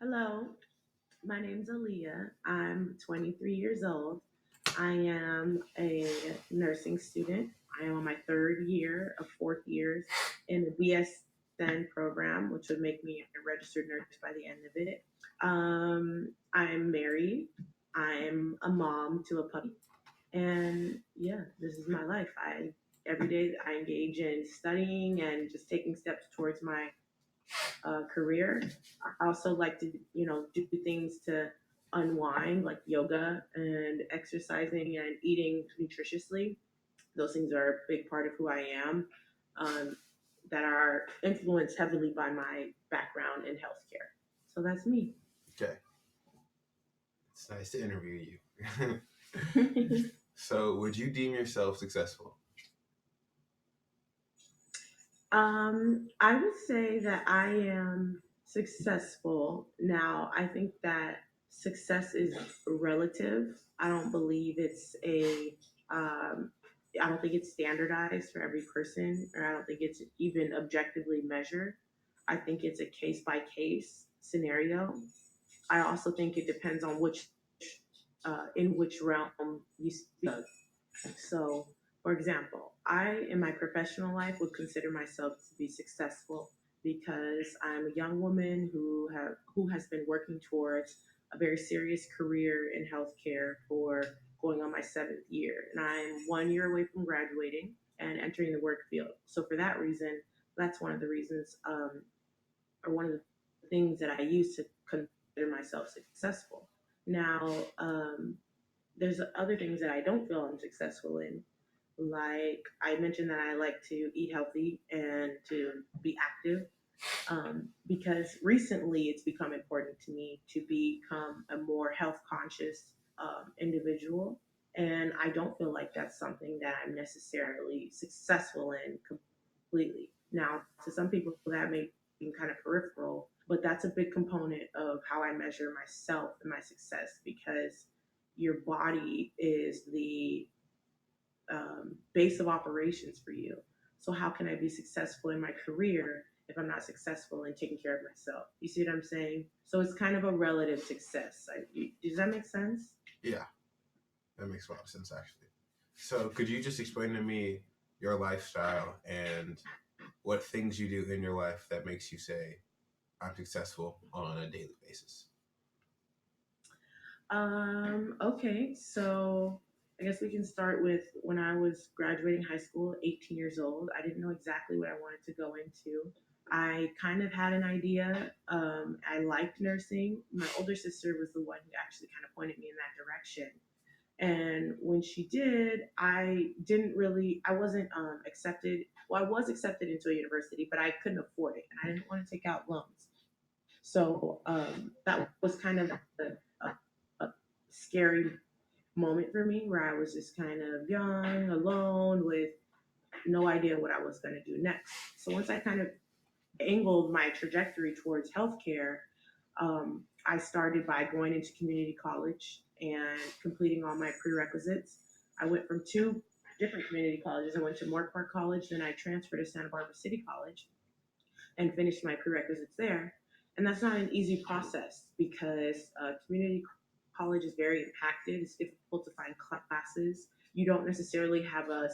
Hello, my name's Aliyah. I'm 23 years old. I am a nursing student. I am on my third year of 4 years in the BSN program, which would make me a registered nurse by the end of it. I'm married. I'm a mom to a puppy, and yeah, this is my life. I every day I engage in studying and just taking steps towards my career. I also like to, do things to unwind, like yoga and exercising and eating nutritiously. Those things are a big part of who I am, um, that are influenced heavily by my background in healthcare. So that's me. Okay, it's nice to interview you. So, would you deem yourself successful? I would say that I am successful. Now, I think that success is relative. I don't believe it's um, I don't think it's standardized for every person, or I don't think it's even objectively measured. I think it's a case by case scenario. I also think it depends on in which realm you speak of. So, for example, I, in my professional life, would consider myself to be successful because I'm a young woman who has been working towards a very serious career in healthcare for going on my seventh year, and I'm 1 year away from graduating and entering the work field. So, for that reason, that's one of the reasons, or one of the things that I use to consider myself successful. Now, there's other things that I don't feel I'm successful in. Like I mentioned that I like to eat healthy and to be active, because recently it's become important to me to become a more health conscious individual. And I don't feel like that's something that I'm necessarily successful in completely. Now, to some people, that may be kind of peripheral, but that's a big component of how I measure myself and my success because your body is the base of operations for you. So how can I be successful in my career if I'm not successful in taking care of myself? You see what I'm saying? So it's kind of a relative success. Does that make sense? Yeah, that makes a lot of sense actually. So, could you just explain to me your lifestyle and what things you do in your life that makes you say, I'm successful on a daily basis? Okay, so I guess we can start with when I was graduating high school, 18 years old. I didn't know exactly what I wanted to go into. I kind of had an idea. I liked nursing. My older sister was the one who actually kind of pointed me in that direction. And when she did, I wasn't accepted. Well, I was accepted into a university, but I couldn't afford it and I didn't want to take out loans. So that was kind of a scary moment for me where I was just kind of young, alone, with no idea what I was going to do next. So once I kind of angled my trajectory towards healthcare, I started by going into community college and completing all my prerequisites. I went from two different community colleges. I went to Moore Park College, then I transferred to Santa Barbara City College and finished my prerequisites there. And that's not an easy process because community college is very impacted. It's difficult to find classes. You don't necessarily have a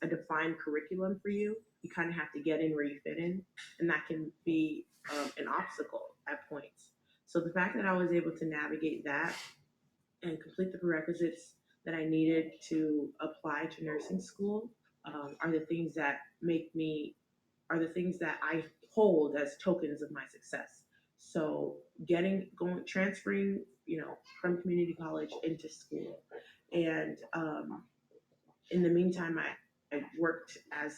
defined curriculum for you. You kind of have to get in where you fit in, and that can be an obstacle at points. So the fact that I was able to navigate that and complete the prerequisites that I needed to apply to nursing school are the things that make me are the things that I hold as tokens of my success. So transferring, from community college into school, and in the meantime, I worked I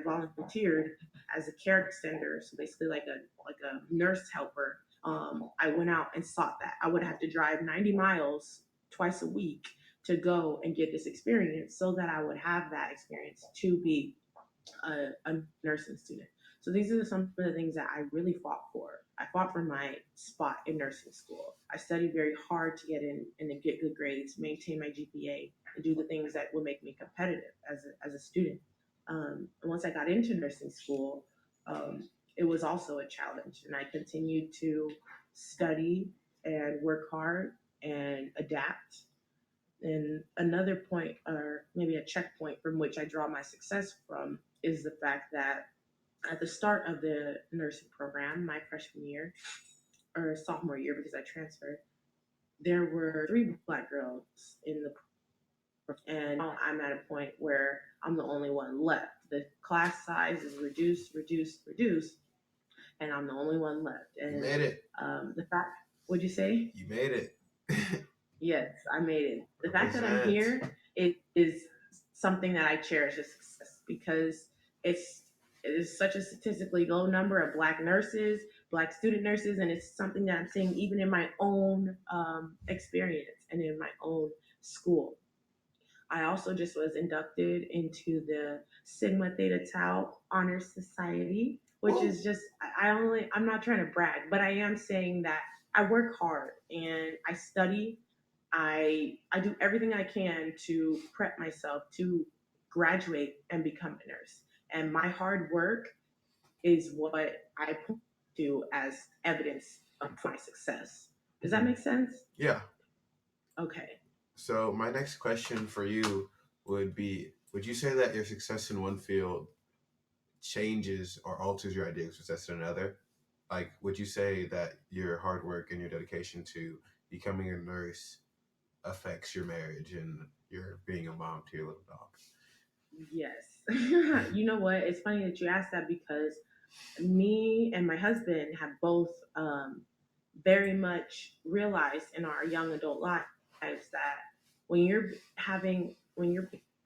volunteered as a care extender, so basically like a nurse helper. I went out and sought that. I would have to drive 90 miles twice a week to go and get this experience, so that I would have that experience to be a nursing student. So these are some of the things that I really fought for. I fought for my spot in nursing school. I studied very hard to get in and to get good grades, maintain my GPA, and do the things that would make me competitive as a student. And once I got into nursing school, um, it was also a challenge. And I continued to study and work hard and adapt. And another point, or maybe a checkpoint from which I draw my success from, is the fact that at the start of the nursing program, my freshman year or sophomore year, because I transferred, there were three black girls in the program, and now I'm at a point where I'm the only one left. The class size is reduced, reduced, reduced, and I'm the only one left. You And made it. the fact, what'd you say? You made it. Yes, I made it. The fact that I'm Represent. here, it is something that I cherish as success because it's it is such a statistically low number of black nurses, black student nurses, and it's something that I'm seeing even in my own experience and in my own school. I also just was inducted into the Sigma Theta Tau Honor Society, which Woo. is just I'm not trying to brag, but I am saying that I work hard and I study. I do everything I can to prep myself to graduate and become a nurse. And my hard work is what I point to as evidence of my success. Does that Mhm. make sense? Yeah. Okay. So my next question for you would be: would you say that your success in one field changes or alters your idea of success in another? Like, would you say that your hard work and your dedication to becoming a nurse affects your marriage and your being a mom to your little dog? Yes. You know what? It's funny that you asked that because me and my husband have both very much realized in our young adult lives that when you're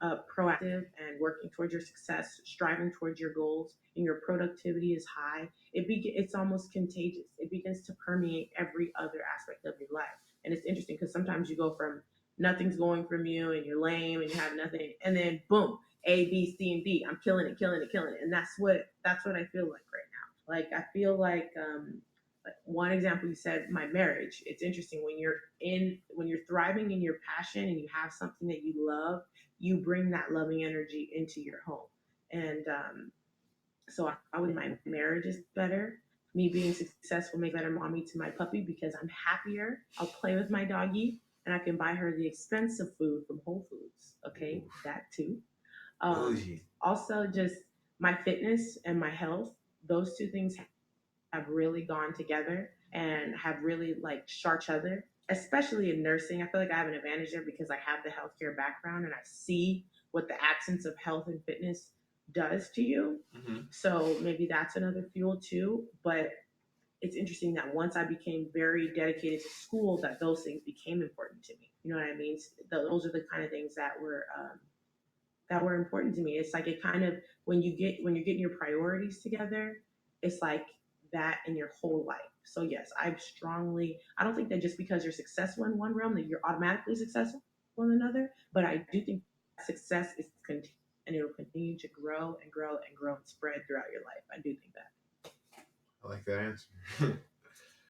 proactive and working towards your success, striving towards your goals, and your productivity is high, it's almost contagious. It begins to permeate every other aspect of your life. And it's interesting because sometimes you go from nothing's going from you and you're lame and you have nothing, and then boom, A, B, C, and D. I'm killing it, killing it, killing it, and that's what I feel like right now. Like I feel like one example you said, my marriage. It's interesting when you're thriving in your passion and you have something that you love, you bring that loving energy into your home. And so I would my marriage is better. Me being successful make better mommy to my puppy because I'm happier. I'll play with my doggy and I can buy her the expensive food from Whole Foods. Okay, Oof. that too. Bougie. Also, just my fitness and my health. Those two things have really gone together and have really like sharp each other, especially in nursing. I feel like I have an advantage there because I have the healthcare background and I see what the absence of health and fitness does to you. Mm-hmm. So maybe that's another fuel too. But it's interesting that once I became very dedicated to school, that those things became important to me. You know what I mean? Those are the kind of things that were important to me. It's like it kind of when you're getting your priorities together, it's like that in your whole life. So yes, I don't think that just because you're successful in one realm that you're automatically successful in another, but I do think success is continue and it'll continue to grow and grow and grow and spread throughout your life. I do think that. I like that answer.